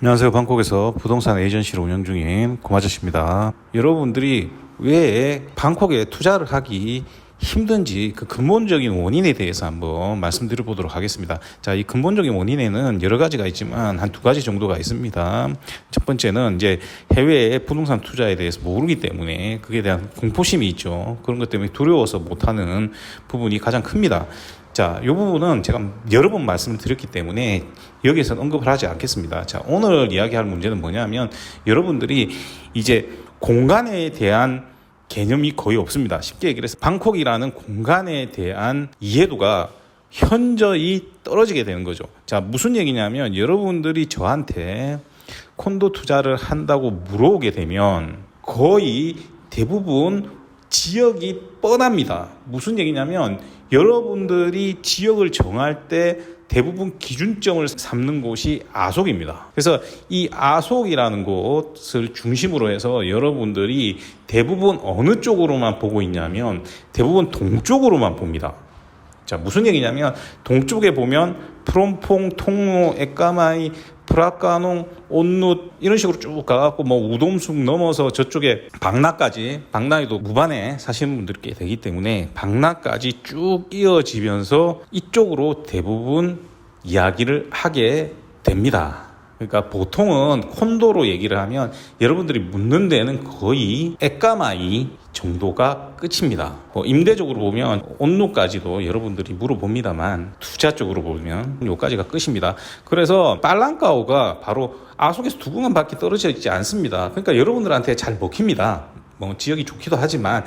안녕하세요. 방콕에서 부동산 에이전시를 운영 중인 고마저씨입니다. 여러분들이 왜 방콕에 투자를 하기 힘든지 그 근본적인 원인에 대해서 한번 말씀드려 보도록 하겠습니다. 자, 이 근본적인 원인에는 여러 가지가 있지만 한 두 가지 정도가 있습니다. 첫 번째는 이제 해외 부동산 투자에 대해서 모르기 때문에 그에 대한 공포심이 있죠. 그런 것 때문에 두려워서 못하는 부분이 가장 큽니다. 자, 이 부분은 제가 여러 번 말씀을 드렸기 때문에 여기에서 언급을 하지 않겠습니다. 자, 오늘 이야기할 문제는 뭐냐면 여러분들이 이제 공간에 대한 개념이 거의 없습니다. 쉽게 얘기를 해서 방콕이라는 공간에 대한 이해도가 현저히 떨어지게 되는 거죠. 자, 무슨 얘기냐면 여러분들이 저한테 콘도 투자를 한다고 물어오게 되면 거의 대부분 지역이 뻔합니다. 무슨 얘기냐면 여러분들이 지역을 정할 때 대부분 기준점을 삼는 곳이 아속입니다. 그래서 이 아속이라는 곳을 중심으로 해서 여러분들이 대부분 어느 쪽으로만 보고 있냐면 대부분 동쪽으로만 봅니다. 자, 무슨 얘기냐면 동쪽에 보면 프롬퐁, 통로, 에까마이, 프라카농, 온누 이런 식으로 쭉 가갖고 뭐 우돔숙 넘어서 저쪽에 방나까지, 방나이도 무반에 사시는 분들이 꽤 되기 때문에 방나까지 쭉 이어지면서 이쪽으로 대부분 이야기를 하게 됩니다. 그러니까 보통은 콘도로 얘기를 하면 여러분들이 묻는 데는 거의 에까마이 정도가 끝입니다. 임대적으로 보면 온누까지도 여러분들이 물어봅니다만 투자 쪽으로 보면 여기까지가 끝입니다. 그래서 빨랑까오가 바로 아속에서 두 공간밖에 떨어져 있지 않습니다. 그러니까 여러분들한테 잘 먹힙니다. 뭐 지역이 좋기도 하지만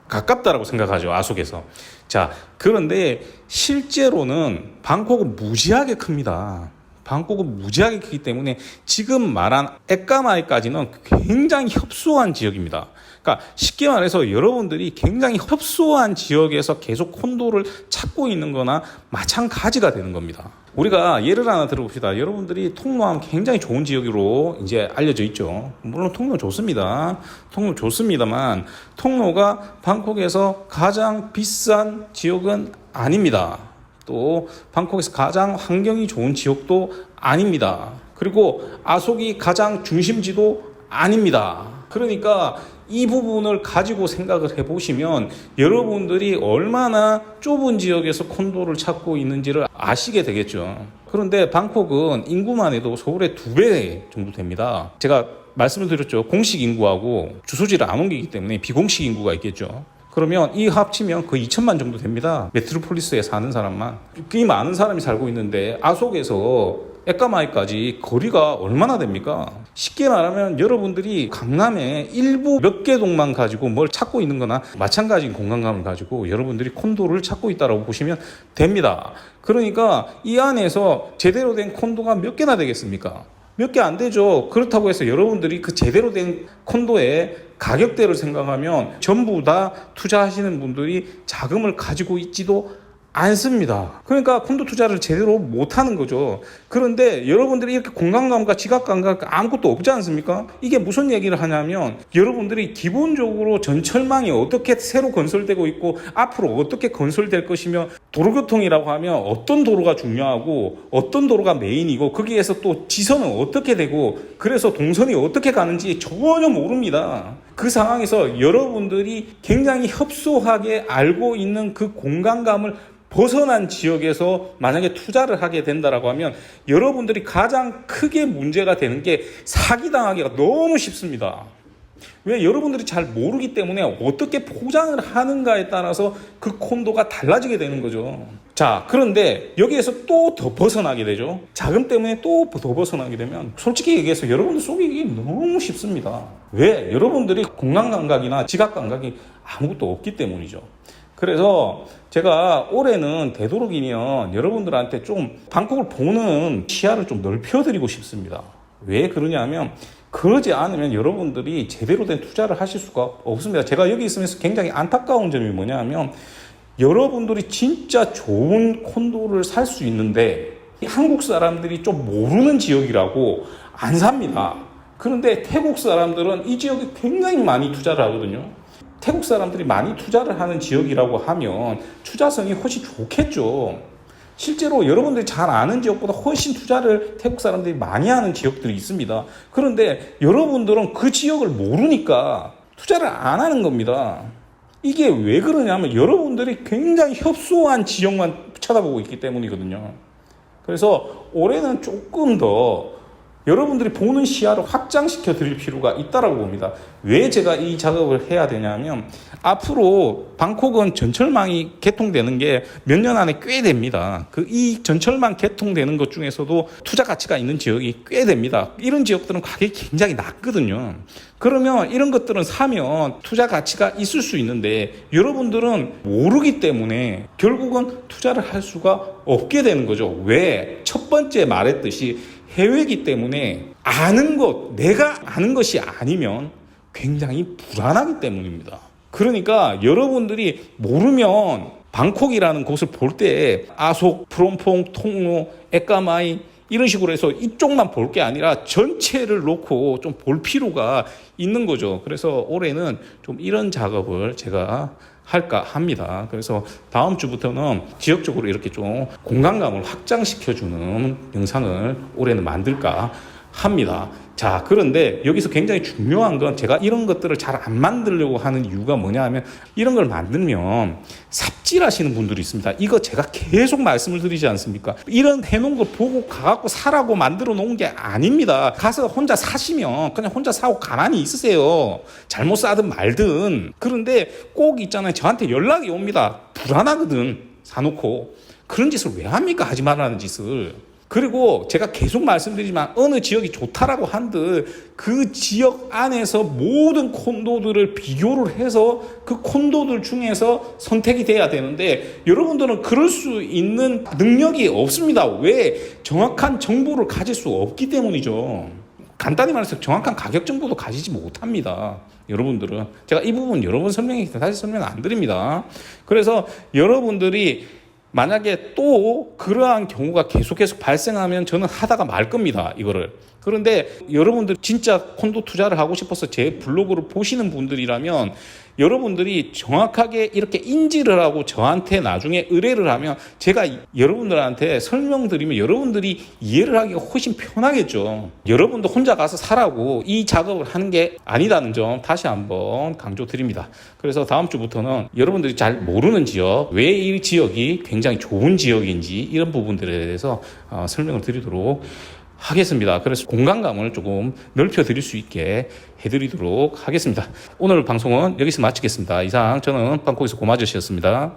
가깝다라고 생각하죠, 아속에서. 자, 그런데 실제로는 방콕은 무지하게 큽니다. 방콕은 무지하게 크기 때문에 지금 말한 에까마이까지는 굉장히 협소한 지역입니다. 그러니까 쉽게 말해서 여러분들이 굉장히 협소한 지역에서 계속 콘도를 찾고 있는 거나 마찬가지가 되는 겁니다. 우리가 예를 하나 들어봅시다. 여러분들이 통로하면 굉장히 좋은 지역으로 이제 알려져 있죠. 물론 통로 좋습니다. 통로 좋습니다만 통로가 방콕에서 가장 비싼 지역은 아닙니다. 또 방콕에서 가장 환경이 좋은 지역도 아닙니다. 그리고 아속이 가장 중심지도 아닙니다. 그러니까 이 부분을 가지고 생각을 해보시면 여러분들이 얼마나 좁은 지역에서 콘도를 찾고 있는지를 아시게 되겠죠. 그런데 방콕은 인구만 해도 서울의 2배 정도 됩니다. 제가 말씀을 드렸죠. 공식 인구하고 주소지를 안 옮기기 때문에 비공식 인구가 있겠죠. 그러면 이 합치면 거의 2천만 정도 됩니다. 메트로폴리스에 사는 사람만. 꽤 많은 사람이 살고 있는데 아속에서 에까마이까지 거리가 얼마나 됩니까? 쉽게 말하면 여러분들이 강남의 일부 몇 개 동만 가지고 뭘 찾고 있는 거나 마찬가지인 공간감을 가지고 여러분들이 콘도를 찾고 있다고 보시면 됩니다. 그러니까 이 안에서 제대로 된 콘도가 몇 개나 되겠습니까? 몇 개 안 되죠. 그렇다고 해서 여러분들이 그 제대로 된 콘도의 가격대를 생각하면 전부 다 투자하시는 분들이 자금을 가지고 있지도 않습니다. 그러니까 콘도 투자를 제대로 못하는 거죠. 그런데 여러분들이 이렇게 공간감과 지각감과 아무것도 없지 않습니까? 이게 무슨 얘기를 하냐면 여러분들이 기본적으로 전철망이 어떻게 새로 건설되고 있고 앞으로 어떻게 건설될 것이며 도로교통이라고 하면 어떤 도로가 중요하고 어떤 도로가 메인이고 거기에서 또 지선은 어떻게 되고 그래서 동선이 어떻게 가는지 전혀 모릅니다. 그 상황에서 여러분들이 굉장히 협소하게 알고 있는 그 공간감을 벗어난 지역에서 만약에 투자를 하게 된다라고 하면 여러분들이 가장 크게 문제가 되는 게 사기당하기가 너무 쉽습니다. 왜? 여러분들이 잘 모르기 때문에 어떻게 포장을 하는가에 따라서 그 콘도가 달라지게 되는 거죠. 자, 그런데 여기에서 또 더 벗어나게 되죠. 자금 때문에 또 더 벗어나게 되면 솔직히 얘기해서 여러분들 속이기 너무 쉽습니다. 왜? 여러분들이 공간감각이나 지각감각이 아무것도 없기 때문이죠. 그래서 제가 올해는 되도록이면 여러분들한테 좀 방콕을 보는 시야를 좀 넓혀드리고 싶습니다. 왜 그러냐면 그러지 않으면 여러분들이 제대로 된 투자를 하실 수가 없습니다. 제가 여기 있으면서 굉장히 안타까운 점이 뭐냐면 여러분들이 진짜 좋은 콘도를 살 수 있는데 한국 사람들이 좀 모르는 지역이라고 안 삽니다. 그런데 태국 사람들은 이 지역에 굉장히 많이 투자를 하거든요. 태국 사람들이 많이 투자를 하는 지역이라고 하면 투자성이 훨씬 좋겠죠. 실제로 여러분들이 잘 아는 지역보다 훨씬 투자를 태국 사람들이 많이 하는 지역들이 있습니다. 그런데 여러분들은 그 지역을 모르니까 투자를 안 하는 겁니다. 이게 왜 그러냐면 여러분들이 굉장히 협소한 지역만 쳐다보고 있기 때문이거든요. 그래서 올해는 조금 더 여러분들이 보는 시야를 확장시켜 드릴 필요가 있다고 봅니다. 왜 제가 이 작업을 해야 되냐면 앞으로 방콕은 전철망이 개통되는 게 몇 년 안에 꽤 됩니다. 이 전철망 개통되는 것 중에서도 투자 가치가 있는 지역이 꽤 됩니다. 이런 지역들은 가격이 굉장히 낮거든요. 그러면 이런 것들은 사면 투자 가치가 있을 수 있는데 여러분들은 모르기 때문에 결국은 투자를 할 수가 없게 되는 거죠. 왜? 첫 번째 말했듯이 해외이기 때문에 내가 아는 것이 아니면 굉장히 불안하기 때문입니다. 그러니까 여러분들이 모르면 방콕이라는 곳을 볼 때 아속, 프롬퐁, 통로, 에까마이 이런 식으로 해서 이쪽만 볼 게 아니라 전체를 놓고 좀 볼 필요가 있는 거죠. 그래서 올해는 좀 이런 작업을 제가 할까 합니다. 그래서 다음 주부터는 지역적으로 이렇게 좀 공간감을 확장시켜주는 영상을 올해는 만들까 합니다. 자, 그런데 여기서 굉장히 중요한 건 제가 이런 것들을 잘 안 만들려고 하는 이유가 뭐냐 하면 이런 걸 만들면 삽질하시는 분들이 있습니다. 이거 제가 계속 말씀을 드리지 않습니까? 이런 해놓은 거 보고 가갖고 사라고 만들어 놓은 게 아닙니다. 가서 혼자 사시면 그냥 혼자 사고 가만히 있으세요. 잘못 사든 말든. 그런데 꼭 있잖아요. 저한테 연락이 옵니다. 불안하거든. 사놓고. 그런 짓을 왜 합니까? 하지 말라는 짓을. 그리고 제가 계속 말씀드리지만 어느 지역이 좋다라고 한들 그 지역 안에서 모든 콘도들을 비교를 해서 그 콘도들 중에서 선택이 돼야 되는데 여러분들은 그럴 수 있는 능력이 없습니다. 왜? 정확한 정보를 가질 수 없기 때문이죠. 간단히 말해서 정확한 가격 정보도 가지지 못합니다. 여러분들은. 제가 이 부분 여러 번 설명했기 때문에 다시 설명 안 드립니다. 그래서 여러분들이 만약에 또 그러한 경우가 계속 발생하면 저는 하다가 말 겁니다. 이거를. 그런데 여러분들 진짜 콘도 투자를 하고 싶어서 제 블로그를 보시는 분들이라면 여러분들이 정확하게 이렇게 인지를 하고 저한테 나중에 의뢰를 하면 제가 여러분들한테 설명드리면 여러분들이 이해를 하기가 훨씬 편하겠죠. 여러분도 혼자 가서 사라고 이 작업을 하는 게 아니다는 점 다시 한번 강조드립니다. 그래서 다음 주부터는 여러분들이 잘 모르는 지역, 왜 이 지역이 굉장히 좋은 지역인지 이런 부분들에 대해서 설명을 드리도록 하겠습니다. 그래서 공간감을 조금 넓혀 드릴 수 있게 해드리도록 하겠습니다. 오늘 방송은 여기서 마치겠습니다. 이상 저는 방콕에서 고마저씨였습니다.